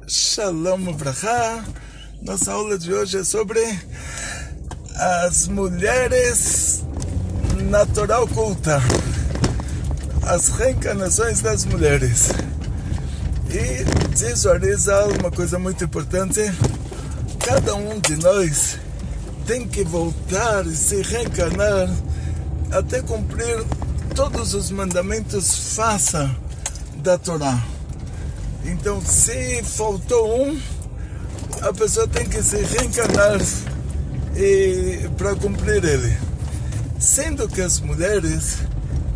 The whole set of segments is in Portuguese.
Shalom Ubrachá. Nossa aula de hoje é sobre as mulheres na Torá oculta, as reencarnações das mulheres. E diz o Arizal uma coisa muito importante: cada um de nós tem que voltar e se reencarnar até cumprir todos os mandamentos faça da Torá. Então, se faltou um, a pessoa tem que se reencarnar para cumprir ele. Sendo que as mulheres,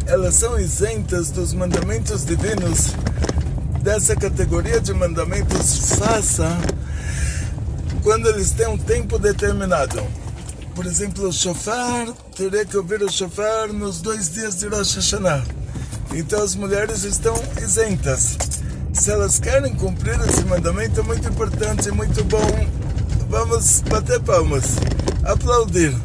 elas são isentas dos mandamentos divinos, dessa categoria de mandamentos faça, quando eles têm um tempo determinado. Por exemplo, o shofar, teria que ouvir o shofar nos 2 dias de Rosh Hashanah. Então as mulheres estão isentas. Se elas querem cumprir esse mandamento, é muito importante, muito bom, vamos bater palmas, aplaudir.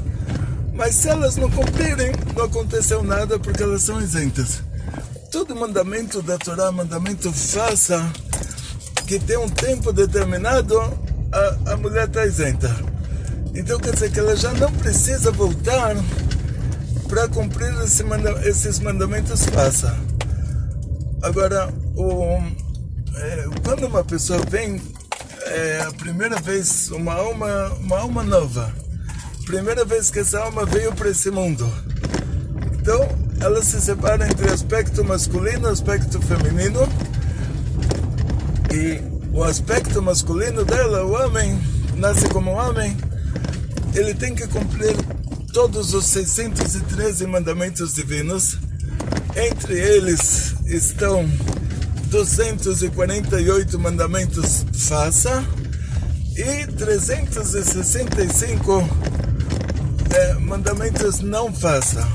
Mas se elas não cumprirem, não aconteceu nada, porque elas são isentas. Todo mandamento da Torá, mandamento faça, que tem um tempo determinado, a mulher está isenta. Então quer dizer que ela já não precisa voltar para cumprir esses mandamentos faça. Agora, quando uma pessoa vem a primeira vez, uma alma nova, primeira vez que essa alma veio para esse mundo, então ela se separa entre aspecto masculino e aspecto feminino. E o aspecto masculino dela, o homem, nasce como um homem, ele tem que cumprir todos os 613 mandamentos divinos. Entre eles estão 248 mandamentos faça e 365 mandamentos não faça.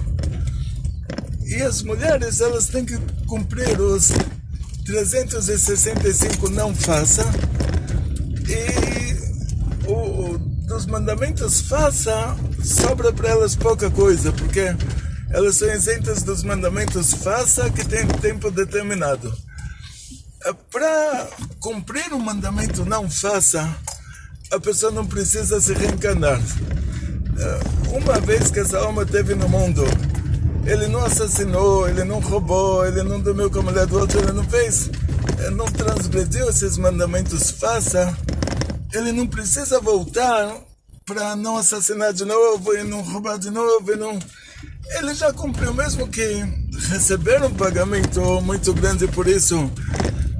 E as mulheres, elas têm que cumprir os 365 não faça, e dos mandamentos faça sobra para elas pouca coisa, porque elas são isentas dos mandamentos faça, que tem tempo determinado. Para cumprir um mandamento não faça, a pessoa não precisa se reencarnar. Uma vez que essa alma esteve no mundo, ele não assassinou, ele não roubou, ele não dormiu com a mulher do outro, ele não transgrediu esses mandamentos faça, ele não precisa voltar para não assassinar de novo e não roubar de novo. Ele já cumpriu, mesmo que receber um pagamento muito grande por isso,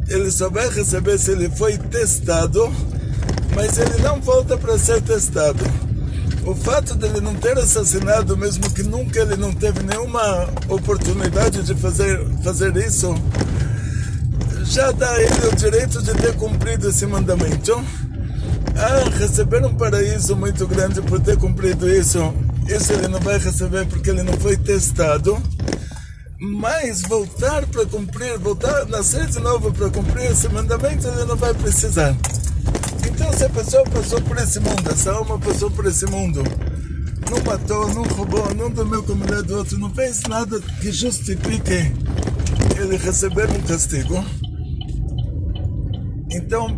ele só vai receber se ele foi testado, mas ele não volta para ser testado. O fato dele não ter assassinado, mesmo que nunca ele não teve nenhuma oportunidade de fazer isso, já dá a ele o direito de ter cumprido esse mandamento. Receber um paraíso muito grande por ter cumprido isso ele não vai receber, porque ele não foi testado. Mas voltar para cumprir, nascer de novo para cumprir esse mandamento, ele não vai precisar. Então, se a pessoa passou por esse mundo, essa alma passou por esse mundo, não matou, não roubou, não dormiu com a mulher do outro, não fez nada que justifique ele receber um castigo, então,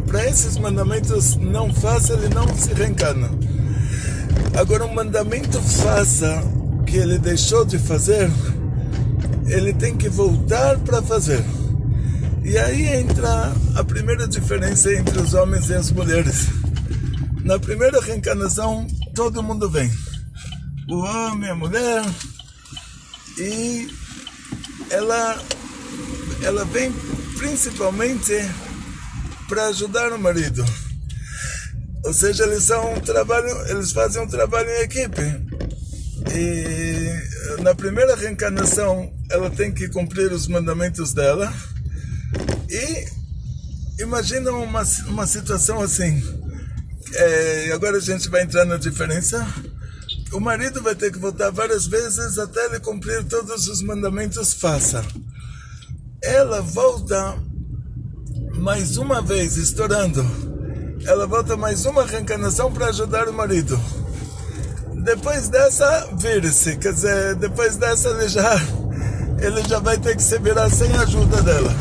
para esses mandamentos não faça, ele não se reencarna. Agora, um mandamento faça que ele deixou de fazer, ele tem que voltar para fazer. E aí entra a primeira diferença entre os homens e as mulheres. Na primeira reencarnação, todo mundo vem, o homem, a mulher, e ela vem principalmente para ajudar o marido. Ou seja, eles fazem um trabalho em equipe. E na primeira reencarnação, ela tem que cumprir os mandamentos dela. E imagina uma situação assim. Agora a gente vai entrar na diferença. O marido vai ter que voltar várias vezes até ele cumprir todos os mandamentos faça. Ela volta mais uma vez, estourando. Ela volta mais uma reencarnação para ajudar o marido. Depois dessa, vira-se. Quer dizer, depois dessa ele já vai ter que se virar sem a ajuda dela.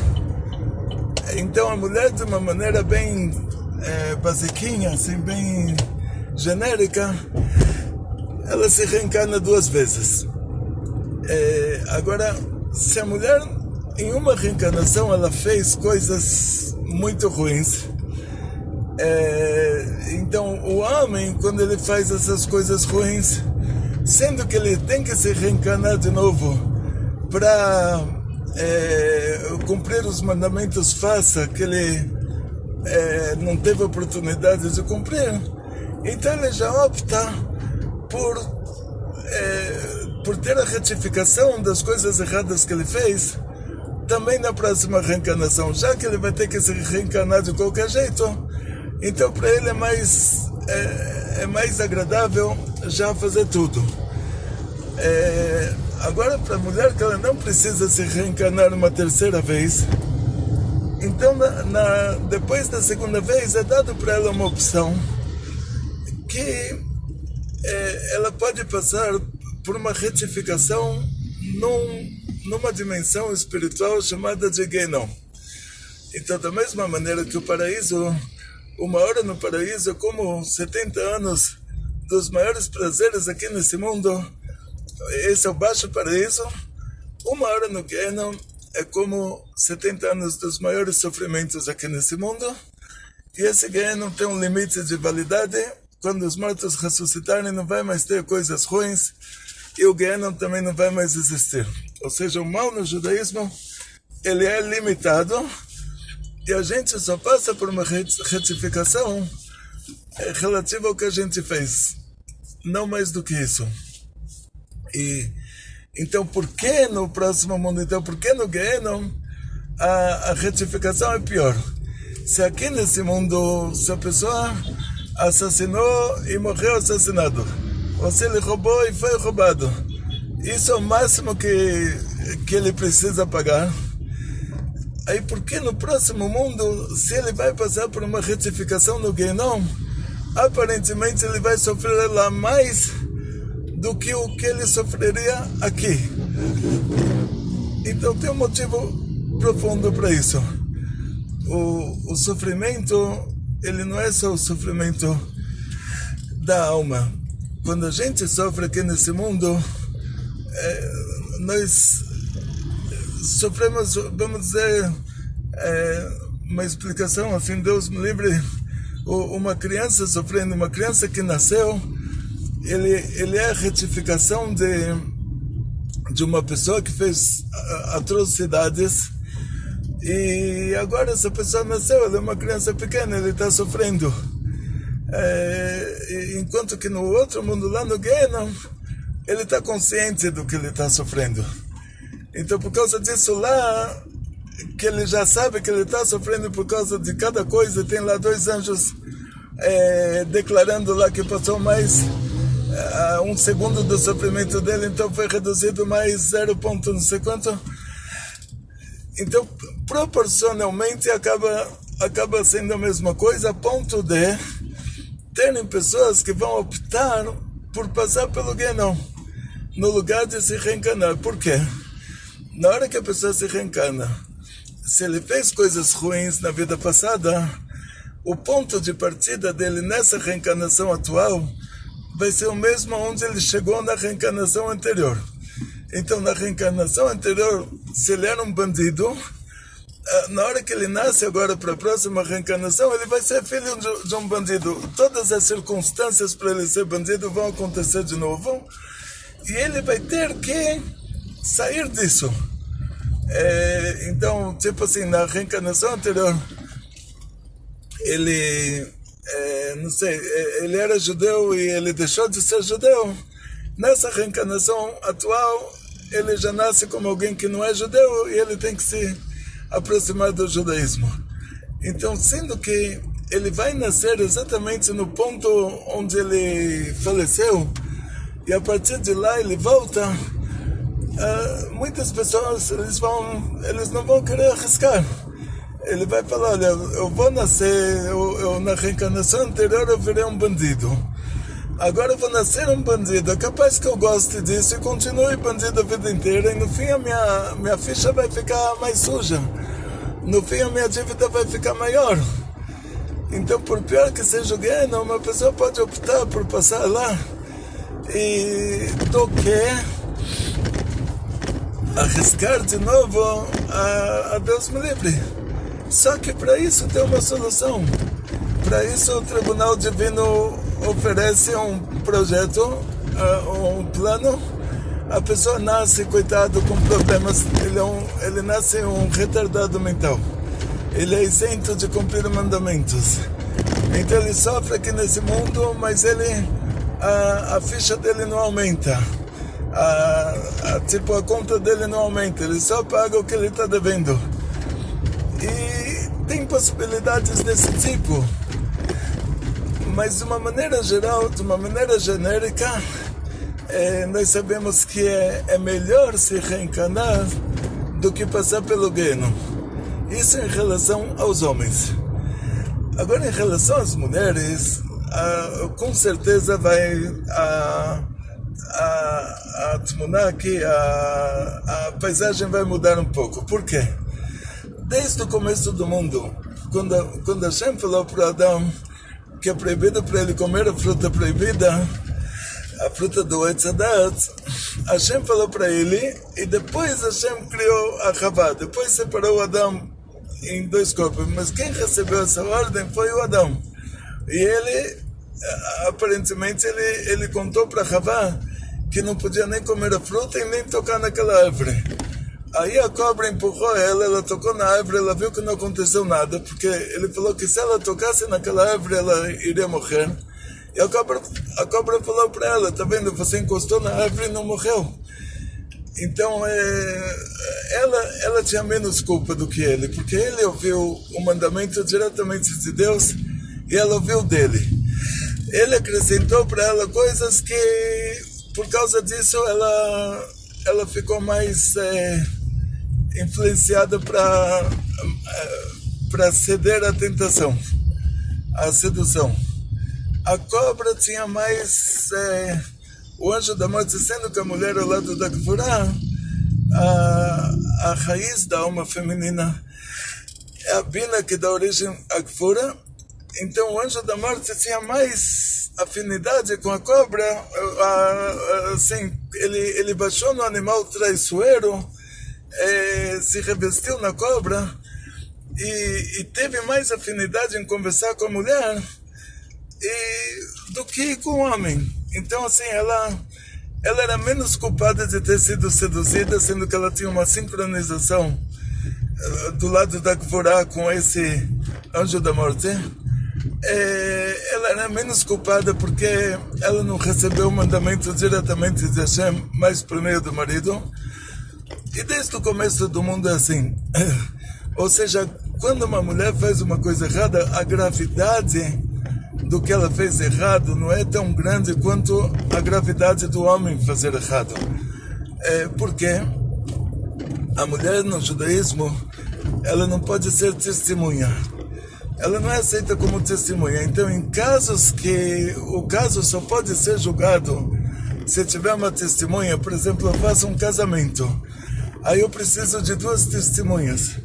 Então a mulher, de uma maneira bem basiquinha, assim, bem genérica, ela se reencarna 2 vezes. Agora, se a mulher, em uma reencarnação, ela fez coisas muito ruins, então o homem, quando ele faz essas coisas ruins, sendo que ele tem que se reencarnar de novo para cumprir os mandamentos que ele não teve oportunidade de cumprir, então ele já opta por ter a retificação das coisas erradas que ele fez também na próxima reencarnação, já que ele vai ter que se reencarnar de qualquer jeito. Então para ele é mais agradável já fazer tudo. Agora, para a mulher, que ela não precisa se reencarnar uma 3ª vez, então depois da 2ª vez é dado para ela uma opção que ela pode passar por uma retificação numa dimensão espiritual chamada de Genom. Então, da mesma maneira que o paraíso, uma hora no paraíso é como 70 anos dos maiores prazeres aqui nesse mundo, esse é o baixo paraíso. Uma hora no Genom é como 70 anos dos maiores sofrimentos aqui nesse mundo, e esse Genom tem um limite de validade. Quando os mortos ressuscitarem, não vai mais ter coisas ruins, e o Genom também não vai mais existir. Ou seja, o mal no judaísmo, ele é limitado, e a gente só passa por uma retificação relativa ao que a gente fez, não mais do que isso. E então, por que no próximo mundo? Então, por que no Genom a retificação é pior? Se aqui nesse mundo, se a pessoa assassinou e morreu assassinado, ou se ele roubou e foi roubado, isso é o máximo que ele precisa pagar. Aí por que no próximo mundo, se ele vai passar por uma retificação no Genom, aparentemente ele vai sofrer lá mais do que o que ele sofreria aqui? Então tem um motivo profundo para isso. O sofrimento, ele não é só o sofrimento da alma. Quando a gente sofre aqui nesse mundo, nós sofremos, vamos dizer, uma explicação assim, Deus me livre, uma criança sofrendo, uma criança que nasceu, ele é a retificação de uma pessoa que fez atrocidades, e agora essa pessoa nasceu, ela é uma criança pequena, ele está sofrendo. Enquanto que no outro mundo, lá no Genom, ele está consciente do que ele está sofrendo. Então, por causa disso lá, que ele já sabe que ele está sofrendo por causa de cada coisa, tem lá 2 anjos declarando lá que passou mais 1 segundo do sofrimento dele, então foi reduzido mais 0 ponto não sei quanto. Então, proporcionalmente, acaba sendo a mesma coisa, a ponto de terem pessoas que vão optar por passar pelo Genom, no lugar de se reencarnar. Por quê? Na hora que a pessoa se reencarna, se ele fez coisas ruins na vida passada, o ponto de partida dele nessa reencarnação atual vai ser o mesmo onde ele chegou na reencarnação anterior. Então, na reencarnação anterior, se ele era um bandido, na hora que ele nasce agora para a próxima reencarnação, ele vai ser filho de um bandido. Todas as circunstâncias para ele ser bandido vão acontecer de novo, e ele vai ter que sair disso. Então, tipo assim, na reencarnação anterior, ele, não sei, ele era judeu e ele deixou de ser judeu. Nessa reencarnação atual, ele já nasce como alguém que não é judeu e ele tem que se aproximar do judaísmo. Então, sendo que ele vai nascer exatamente no ponto onde ele faleceu, e a partir de lá ele volta, muitas pessoas eles não vão querer arriscar. Ele vai falar, olha, eu vou nascer, eu na reencarnação anterior eu virei um bandido, agora eu vou nascer um bandido, é capaz que eu goste disso e continue bandido a vida inteira, e no fim a minha ficha vai ficar mais suja. no fim a minha dívida vai ficar maior. Então, por pior que seja o Guiana, uma pessoa pode optar por passar lá e do que arriscar de novo a Deus me livre. Só que para isso tem uma solução. Para isso o Tribunal Divino oferece um projeto, um plano. A pessoa nasce, coitado, com problemas, ele nasce um retardado mental. Ele é isento de cumprir mandamentos. Então ele sofre aqui nesse mundo, mas a ficha dele não aumenta. A conta dele não aumenta, ele só paga o que ele está devendo. E tem possibilidades desse tipo. Mas de uma maneira geral, de uma maneira genérica, nós sabemos que é melhor se reencarnar do que passar pelo Gueno. Isso em relação aos homens. Agora, em relação às mulheres, com certeza vai a tmuná aqui, a paisagem vai mudar um pouco. Por quê? Desde o começo do mundo, quando Hashem falou para Adão que é proibido para ele comer a fruta proibida, a fruta do Etz Hadat, Hashem falou para ele, e depois Hashem criou a Havá, depois separou o Adão em dois corpos, mas quem recebeu essa ordem foi o Adão. E ele, aparentemente, ele contou para Havá que não podia nem comer a fruta e nem tocar naquela árvore. Aí a cobra empurrou ela tocou na árvore, ela viu que não aconteceu nada, porque ele falou que se ela tocasse naquela árvore, ela iria morrer. E a cobra falou para ela, tá vendo, você encostou na árvore e não morreu. Então, ela tinha menos culpa do que ele, porque ele ouviu o mandamento diretamente de Deus e ela ouviu dele. Ele acrescentou para ela coisas que, por causa disso, ela ficou mais influenciada para ceder à tentação, à sedução. A cobra tinha mais o anjo da morte, sendo que a mulher ao lado da Gvurá, a raiz da alma feminina é a Bina, que dá origem à Gvura. Então o anjo da morte tinha mais afinidade com a cobra, assim, ele baixou no animal traiçoeiro, se revestiu na cobra e teve mais afinidade em conversar com a mulher do que com o homem. Então, assim, ela era menos culpada de ter sido seduzida, sendo que ela tinha uma sincronização do lado da Gvorá com esse anjo da morte. Ela era menos culpada porque ela não recebeu o mandamento diretamente de Hashem, mas por meio do marido. E desde o começo do mundo é assim. Ou seja, quando uma mulher faz uma coisa errada, a gravidade do que ela fez errado não é tão grande quanto a gravidade do homem fazer errado. Porque a mulher no judaísmo, ela não pode ser testemunha. Ela não é aceita como testemunha. Então, em casos que o caso só pode ser julgado se tiver uma testemunha, por exemplo, eu faço um casamento, aí eu preciso de 2 testemunhas.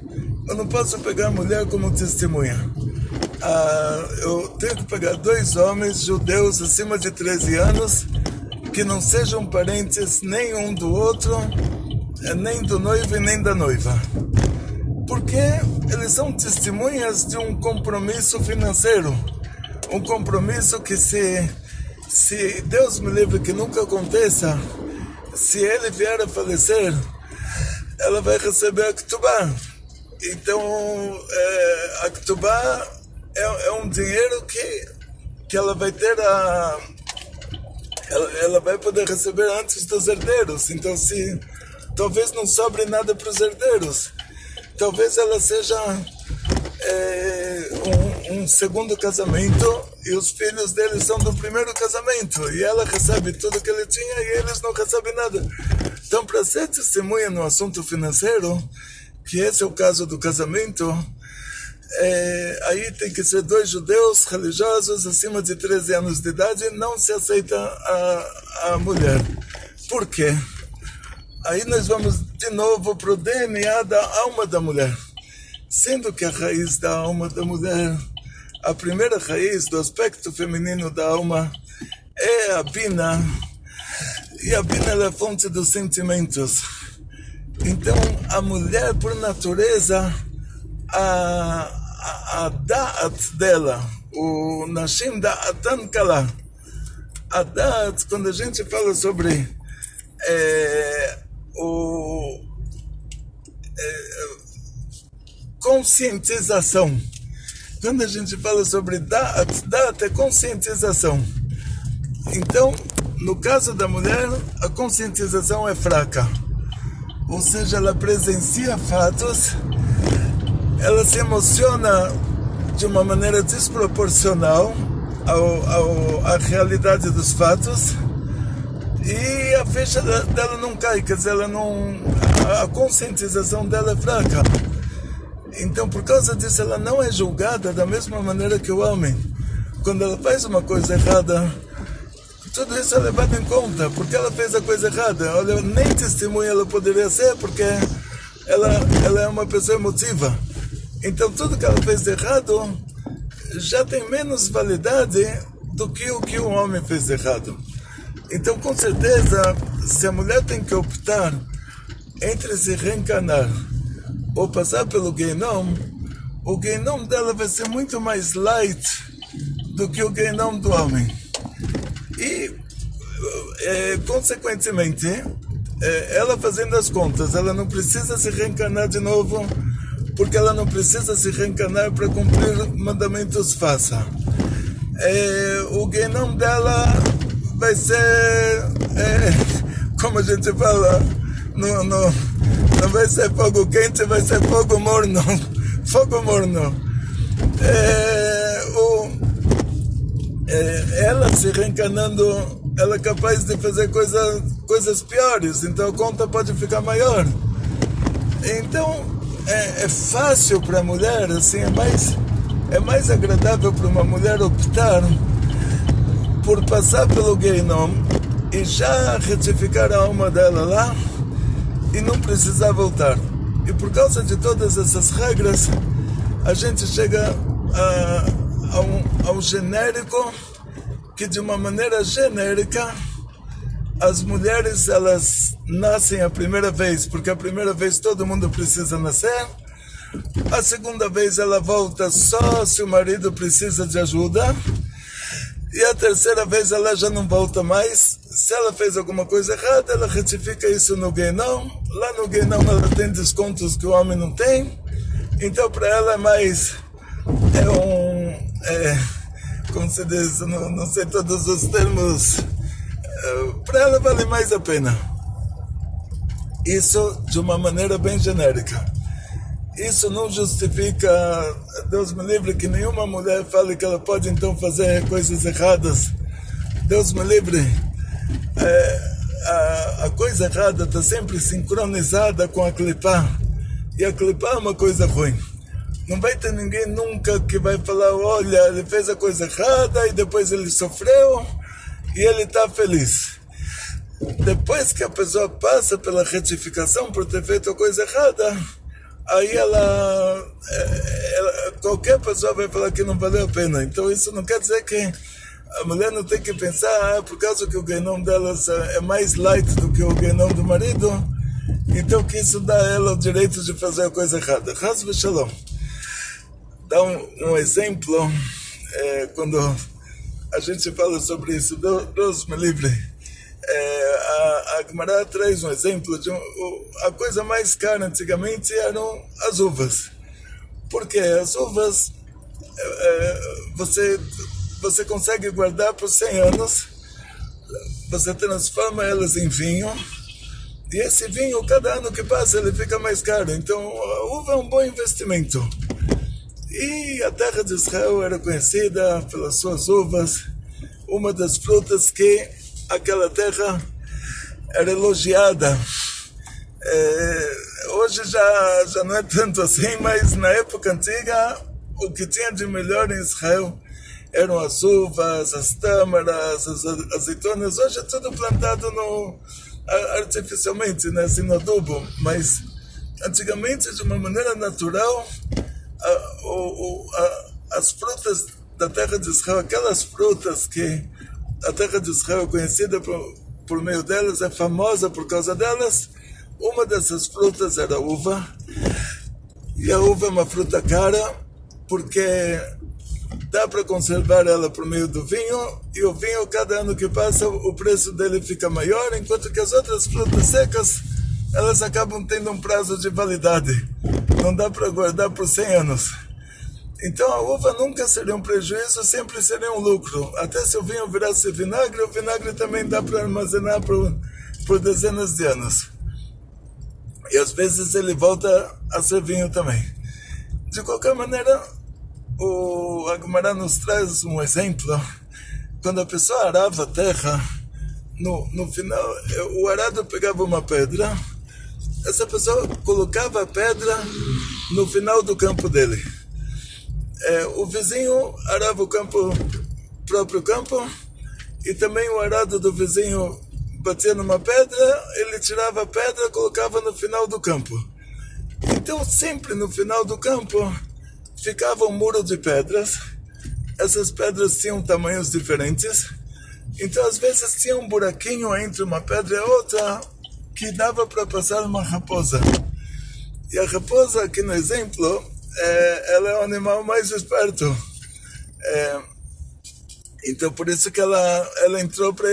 Eu não posso pegar a mulher como testemunha. Eu tenho que pegar 2 homens judeus acima de 13 anos que não sejam parentes nem um do outro, nem do noivo e nem da noiva. Porque eles são testemunhas de um compromisso financeiro. Um compromisso que se Deus me livre que nunca aconteça, se ele vier a falecer, ela vai receber a Ketubá. Então, a Ketubá é um dinheiro que ela vai ter ela vai poder receber antes dos herdeiros. Então, talvez não sobre nada para os herdeiros. Talvez ela seja um segundo casamento e os filhos deles são do primeiro casamento. E ela recebe tudo que ele tinha e eles não recebem nada. Então, para ser testemunha no assunto financeiro, que esse é o caso do casamento, aí tem que ser 2 judeus religiosos acima de 13 anos de idade, não se aceita a mulher. Por quê? Aí nós vamos de novo para o DNA da alma da mulher. sendo que a raiz da alma da mulher, a primeira raiz do aspecto feminino da alma é a Bina, e a Bina é a fonte dos sentimentos. Então a mulher, por natureza, a Da'at dela, o Nashim Da'atan Kala, a Da'at, quando a gente fala sobre conscientização, quando a gente fala sobre Da'at é conscientização. Então, no caso da mulher, a conscientização é fraca, ou seja, ela presencia fatos, ela se emociona de uma maneira desproporcional à realidade dos fatos, e a ficha dela não cai, quer dizer, a conscientização dela é fraca. Então, por causa disso, ela não é julgada da mesma maneira que o homem. Quando ela faz uma coisa errada, tudo isso é levado em conta, porque ela fez a coisa errada. Olha, nem testemunha ela poderia ser, porque ela é uma pessoa emotiva. Então, tudo que ela fez de errado já tem menos validade do que o que o homem fez de errado. Então, com certeza, se a mulher tem que optar entre se reencarnar ou passar pelo Genom, o Genom dela vai ser muito mais light do que o Genom do homem. E, consequentemente, ela fazendo as contas, ela não precisa se reencarnar de novo, porque ela não precisa se reencarnar para cumprir mandamentos faça. O Genom dela vai ser, como a gente fala, não vai ser fogo quente, vai ser fogo morno. Fogo morno. Ela se reencarnando, ela é capaz de fazer coisas piores, então a conta pode ficar maior. Então, é fácil para a mulher, assim, é mais agradável para uma mulher optar por passar pelo Genom e já retificar a alma dela lá e não precisar voltar. E por causa de todas essas regras, a gente chega ao genérico, que de uma maneira genérica, as mulheres, elas nascem a primeira vez, porque a primeira vez todo mundo precisa nascer. A segunda vez ela volta só se o marido precisa de ajuda. E a terceira vez ela já não volta mais. Se ela fez alguma coisa errada, ela retifica isso no Genom. Lá no Genom ela tem descontos que o homem não tem. Então para ela é mais... como se diz, não sei todos os termos. Para ela vale mais a pena. Isso de uma maneira bem genérica. Isso não justifica, Deus me livre, que nenhuma mulher fale que ela pode então fazer coisas erradas. Deus me livre. A coisa errada está sempre sincronizada com a clipá. E a clipá é uma coisa ruim. Não vai ter ninguém nunca que vai falar, olha, ele fez a coisa errada e depois ele sofreu e ele está feliz. Depois que a pessoa passa pela retificação por ter feito a coisa errada, aí qualquer pessoa vai falar que não valeu a pena. Então isso não quer dizer que a mulher não tem que pensar, por causa que o Genom delas é mais light do que o Genom do marido, então que isso dá a ela o direito de fazer a coisa errada. Chas v'shalom. Dá um exemplo, quando a gente fala sobre isso, Deus me livre. A Gemara traz um exemplo de a coisa mais cara antigamente eram as uvas, porque as uvas você consegue guardar por 100 anos, você transforma elas em vinho, e esse vinho, cada ano que passa, ele fica mais caro. Então a uva é um bom investimento. E a terra de Israel era conhecida pelas suas uvas, uma das frutas que aquela terra era elogiada. Hoje já não é tanto assim, mas na época antiga o que tinha de melhor em Israel eram as uvas, as tâmaras, as azeitonas. Hoje é tudo plantado artificialmente, né, assim, no adubo, mas antigamente, de uma maneira natural, as frutas da terra de Israel, aquelas frutas que a terra de Israel é conhecida por meio delas, é famosa por causa delas, uma dessas frutas era a uva, e a uva é uma fruta cara, porque dá para conservar ela por meio do vinho, e o vinho, cada ano que passa, o preço dele fica maior, enquanto que as outras frutas secas, elas acabam tendo um prazo de validade. Não dá para guardar por 100 anos. Então a uva nunca seria um prejuízo, sempre seria um lucro. Até se o vinho virasse vinagre, o vinagre também dá para armazenar por dezenas de anos. E às vezes ele volta a ser vinho também. De qualquer maneira, o Agmará nos traz um exemplo. Quando a pessoa arava a terra, no final, o arado pegava uma pedra, essa pessoa colocava a pedra no final do campo dele. O vizinho arava o próprio campo, e também o arado do vizinho batia numa pedra, ele tirava a pedra e colocava no final do campo. Então sempre no final do campo ficava um muro de pedras. Essas pedras tinham tamanhos diferentes, então às vezes tinha um buraquinho entre uma pedra e outra que dava para passar uma raposa. E a raposa, aqui no exemplo, ela é o animal mais esperto. Então por isso que ela entrou para...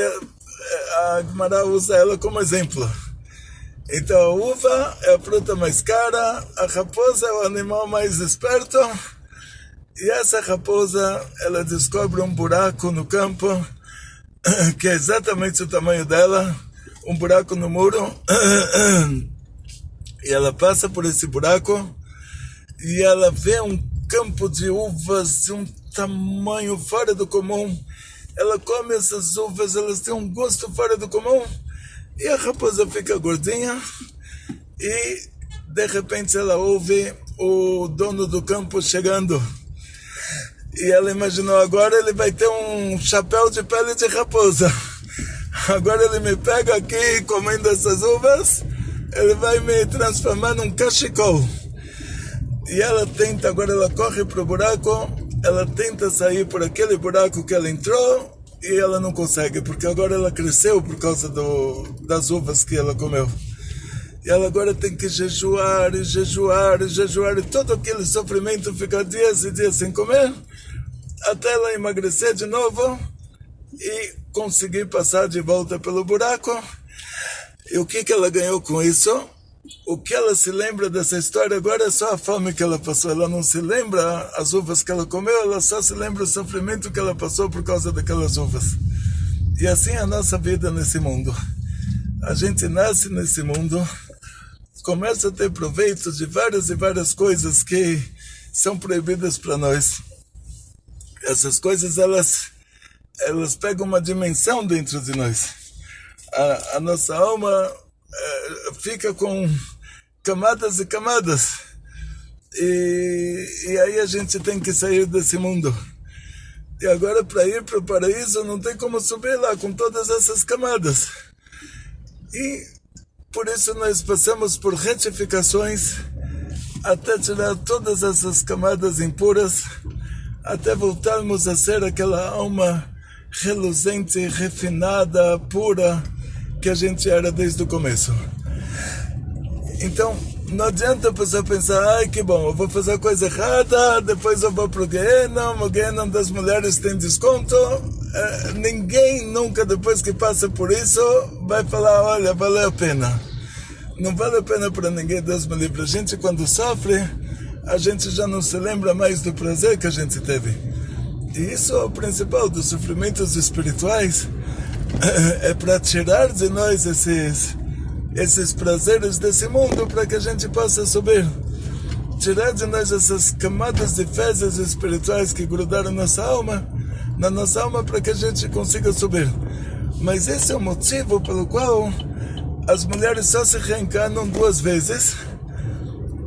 A Gemara usa ela como exemplo. Então a uva é a fruta mais cara, a raposa é o animal mais esperto, e essa raposa, ela descobre um buraco no campo, que é exatamente o tamanho dela, um buraco no muro, e ela passa por esse buraco, e ela vê um campo de uvas de um tamanho fora do comum. Ela come essas uvas, elas têm um gosto fora do comum, e a raposa fica gordinha, e de repente ela ouve o dono do campo chegando. E ela imaginou, agora ele vai ter um chapéu de pele de raposa. Agora ele me pega aqui comendo essas uvas, ele vai me transformar num cachecol. E ela tenta, agora ela corre para o buraco, ela tenta sair por aquele buraco que ela entrou, e ela não consegue, porque agora ela cresceu por causa das uvas que ela comeu. E ela agora tem que jejuar, e todo aquele sofrimento, ficar dias e dias sem comer, até ela emagrecer de novo e conseguir passar de volta pelo buraco. E o que ela ganhou com isso? O que ela se lembra dessa história agora é só a fome que ela passou. Ela não se lembra as uvas que ela comeu, ela só se lembra o sofrimento que ela passou por causa daquelas uvas. E assim é a nossa vida nesse mundo. A gente nasce nesse mundo, começa a ter proveito de várias e várias coisas que são proibidas para nós. Essas coisas, elas pegam uma dimensão dentro de nós. A nossa alma fica com camadas e camadas. E aí a gente tem que sair desse mundo. E agora, para ir para o paraíso, não tem como subir lá com todas essas camadas. E por isso nós passamos por retificações até tirar todas essas camadas impuras, até voltarmos a ser aquela alma reluzente, refinada, pura, que a gente era desde o começo. Então, não adianta a pessoa pensar, ai que bom, eu vou fazer coisa errada, depois eu vou pro Gehenom, o Gehenom das mulheres tem desconto. Ninguém nunca, depois que passa por isso, vai falar, olha, valeu a pena. Não vale a pena para ninguém, Deus me livre. A gente, quando sofre, a gente já não se lembra mais do prazer que a gente teve. E isso é o principal dos sofrimentos espirituais, é para tirar de nós esses prazeres desse mundo, para que a gente possa subir. Tirar de nós essas camadas de fezes espirituais que grudaram na nossa alma, para que a gente consiga subir. Mas esse é o motivo pelo qual as mulheres só se reencarnam 2 vezes,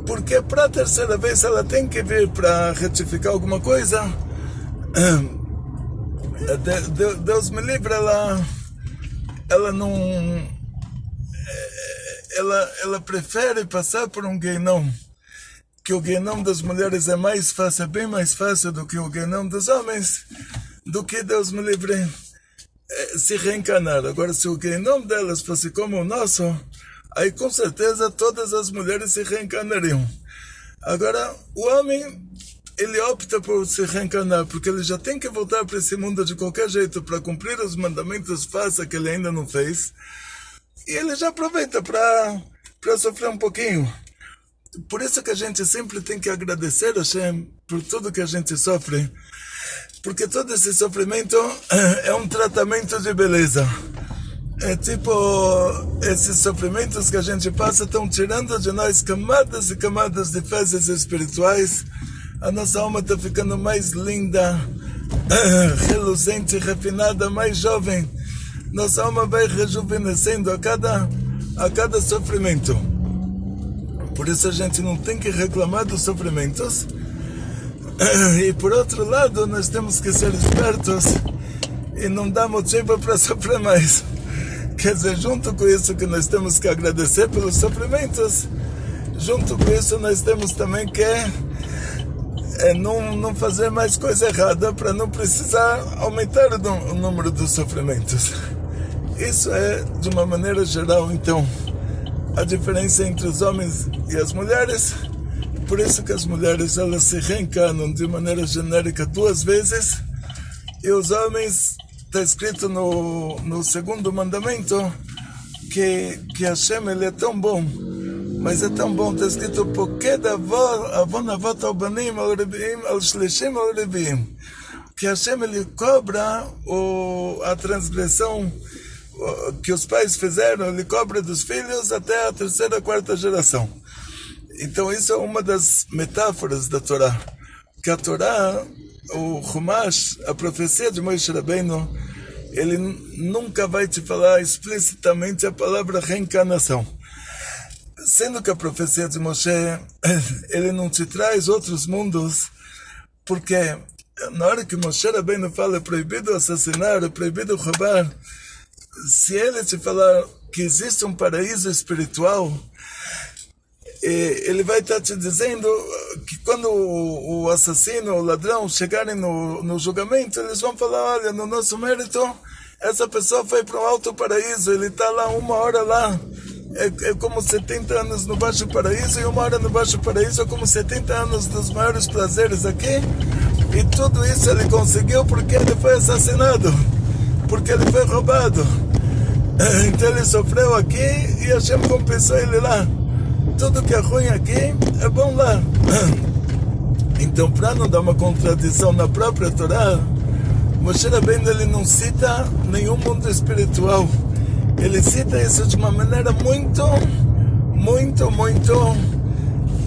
porque para a terceira vez ela tem que vir para retificar alguma coisa. Deus me livre, ela não... ela prefere passar por um Gueinom, que o Gueinom das mulheres é mais fácil, é bem mais fácil do que o Gueinom dos homens, do que Deus me livre se reencarnar. Agora, se o Gueinom delas fosse como o nosso, aí com certeza todas as mulheres se reencarnariam. Agora, o homem, ele opta por se reencarnar, porque ele já tem que voltar para esse mundo de qualquer jeito, para cumprir os mandamentos fáceis que ele ainda não fez, e ele já aproveita para sofrer um pouquinho. Por isso que a gente sempre tem que agradecer a Hashem por tudo que a gente sofre, porque todo esse sofrimento é um tratamento de beleza. É tipo, esses sofrimentos que a gente passa estão tirando de nós camadas e camadas de fezes espirituais. A nossa alma está ficando mais linda, reluzente, refinada, mais jovem. Nossa alma vai rejuvenescendo a cada sofrimento. Por isso a gente não tem que reclamar dos sofrimentos. E por outro lado, nós temos que ser espertos e não dar motivo para sofrer mais. Quer dizer, junto com isso que nós temos que agradecer pelos sofrimentos, junto com isso nós temos também que não fazer mais coisa errada para não precisar aumentar o número dos sofrimentos. Isso é, de uma maneira geral, então, a diferença entre os homens e as mulheres. Por isso que as mulheres, elas se reencarnam de maneira genérica 2 vezes, e os homens, está escrito no segundo mandamento que Hashem, ele é tão bom, mas é tão bom, está escrito que Hashem, ele cobra a transgressão que os pais fizeram, ele cobra dos filhos até a 3ª, 4ª geração. Então isso é uma das metáforas da Torá, que a Torá, o Chumash, a profecia de Moshe Rabbeinu, ele nunca vai te falar explicitamente a palavra reencarnação. Sendo que a profecia de Moshe, ele não te traz outros mundos, porque na hora que Moshe Rabbeinu fala é proibido assassinar, é proibido roubar, se ele te falar que existe um paraíso espiritual, ele vai estar te dizendo que quando o assassino, o ladrão chegarem no julgamento, eles vão falar, olha, no nosso mérito, essa pessoa foi para um alto paraíso, ele está lá 1 hora lá, é como 70 anos no baixo paraíso, e 1 hora no baixo paraíso é como 70 anos dos maiores prazeres aqui, e tudo isso ele conseguiu porque ele foi assassinado, porque ele foi roubado. Então ele sofreu aqui e Hashem compensou ele lá. Tudo que é ruim aqui é bom lá. Então, para não dar uma contradição na própria Torá, Moshe Rabbeinu, ele não cita nenhum mundo espiritual. Ele cita isso de uma maneira muito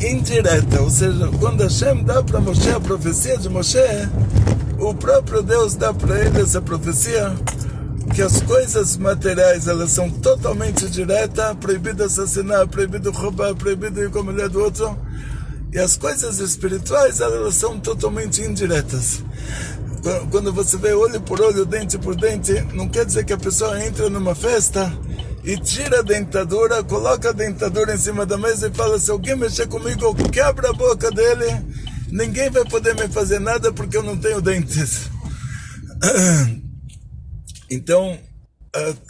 indireta. Ou seja, quando Hashem dá para Moshe a profecia de Moshe, o próprio Deus dá para ele essa profecia, que as coisas materiais, elas são totalmente diretas, proibido assassinar, proibido roubar, proibido ir com a mulher do outro, e as coisas espirituais, elas são totalmente indiretas. Quando você vê olho por olho, dente por dente, não quer dizer que a pessoa entra numa festa e tira a dentadura, coloca a dentadura em cima da mesa e fala, se alguém mexer comigo, eu quebro a boca dele, ninguém vai poder me fazer nada porque eu não tenho dentes. Então,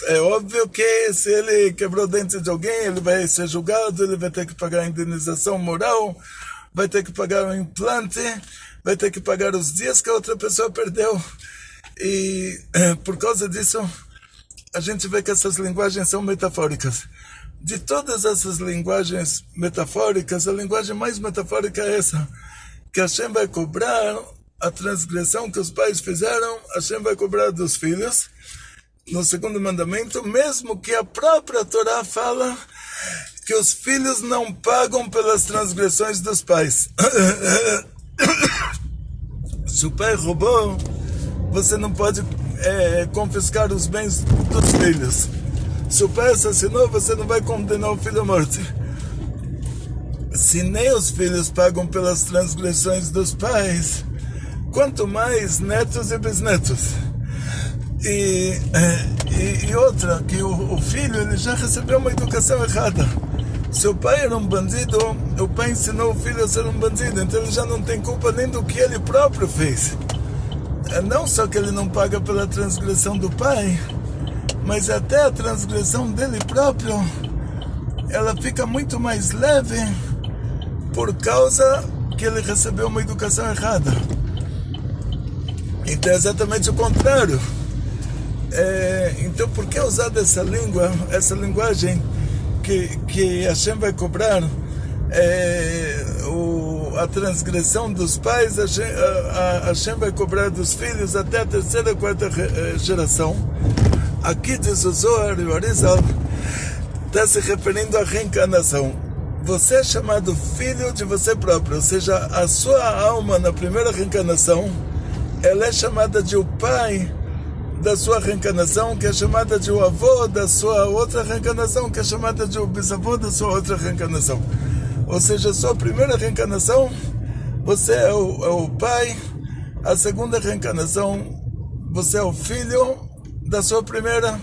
é óbvio que se ele quebrou o dente de alguém, ele vai ser julgado, ele vai ter que pagar a indenização moral, vai ter que pagar o implante, vai ter que pagar os dias que a outra pessoa perdeu. E por causa disso, a gente vê que essas linguagens são metafóricas. De todas essas linguagens metafóricas, a linguagem mais metafórica é essa, que Hashem vai cobrar a transgressão que os pais fizeram, Hashem vai cobrar dos filhos, no segundo mandamento, mesmo que a própria Torá fala que os filhos não pagam pelas transgressões dos pais. Se o pai roubou, você não pode confiscar os bens dos filhos. Se o pai assassinou, você não vai condenar o filho à morte. Se nem os filhos pagam pelas transgressões dos pais, quanto mais netos e bisnetos. E E outra, que o filho ele já recebeu uma educação errada. Se o pai era um bandido, o pai ensinou o filho a ser um bandido, então ele já não tem culpa nem do que ele próprio fez. Não só que ele não paga pela transgressão do pai, mas até a transgressão dele próprio, ela fica muito mais leve por causa que ele recebeu uma educação errada. Então é exatamente o contrário. Então por que usar essa língua, essa linguagem que Hashem vai cobrar a transgressão dos pais, Hashem vai cobrar dos filhos até a terceira e quarta geração. Aqui diz o Zohar e o Arizal, está se referindo à reencarnação. Você é chamado filho de você próprio, ou seja, a sua alma na primeira reencarnação, ela é chamada de o pai da sua reencarnação, que é chamada de o avô da sua outra reencarnação, que é chamada de o bisavô da sua outra reencarnação. Ou seja, a sua primeira reencarnação, você é o pai. A segunda reencarnação, você é o filho da sua primeira.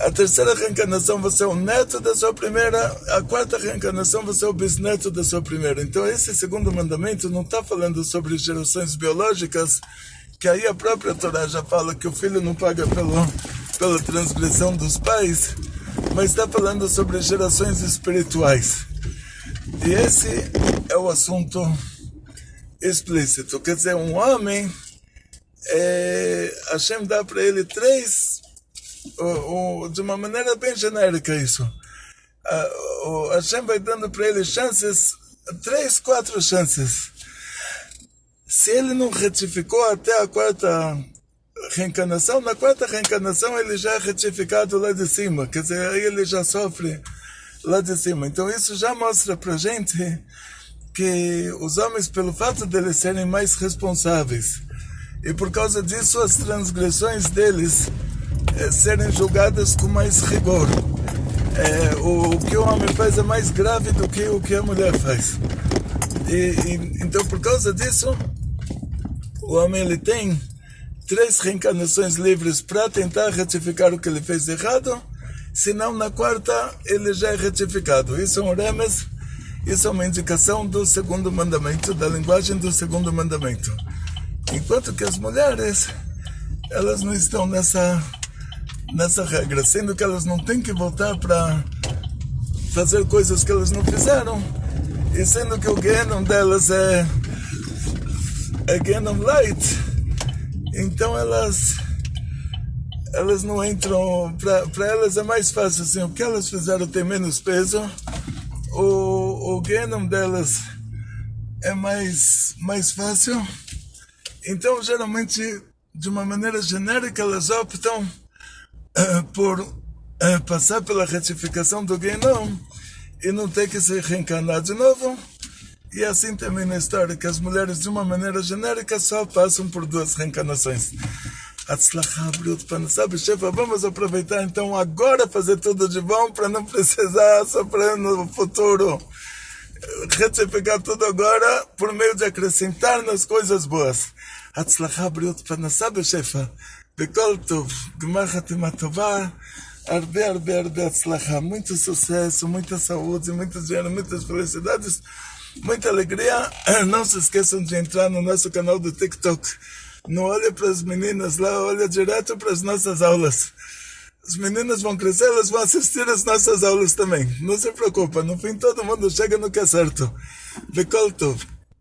A terceira reencarnação, você é o neto da sua primeira. A quarta reencarnação, você é o bisneto da sua primeira. Então esse segundo mandamento não está falando sobre gerações biológicas, que aí a própria Torá já fala que o filho não paga pela transgressão dos pais, mas está falando sobre gerações espirituais. E esse é o assunto explícito. Quer dizer, um homem, Hashem dá para ele três, de uma maneira bem genérica isso. Hashem vai dando para ele chances, 3, 4 chances. Se ele não retificou até a quarta reencarnação, na quarta reencarnação ele já é retificado lá de cima, quer dizer, aí ele já sofre lá de cima. Então isso já mostra pra gente que os homens, pelo fato de eles serem mais responsáveis, e por causa disso as transgressões deles serem julgadas com mais rigor, o que o homem faz é mais grave do que o que a mulher faz. Então por causa disso o homem ele tem 3 reencarnações livres para tentar retificar o que ele fez de errado, senão na quarta ele já é retificado. Isso é um remes, isso é uma indicação do segundo mandamento, da linguagem do segundo mandamento. Enquanto que as mulheres, elas não estão nessa regra, sendo que elas não têm que voltar para fazer coisas que elas não fizeram, e sendo que o Gehenom delas é Gehenom Light, então elas não entram, para elas é mais fácil, assim, o que elas fizeram tem menos peso, o Gehenom delas é mais fácil, então geralmente, de uma maneira genérica, elas optam por passar pela retificação do Gehenom e não ter que se reencarnar de novo. E assim termina a história, que as mulheres, de uma maneira genérica, só passam por 2 reencarnações. Vamos aproveitar então agora, fazer tudo de bom, para não precisar sofrer no futuro. Retificar tudo agora, por meio de acrescentar nas coisas boas. Bekol Tov, Gmar Hatima Tová, הרבה הצלחה, muito sucesso, muita saúde, muito dinheiro, muitas felicidades, muita alegria. Não se esqueçam de entrar no nosso canal do TikTok. Não olhe para as meninas lá, olha direto para as nossas aulas. As meninas vão crescer, elas vão assistir as nossas aulas também. Não se preocupa, no fim todo mundo chega no que é certo. Bekol Tov.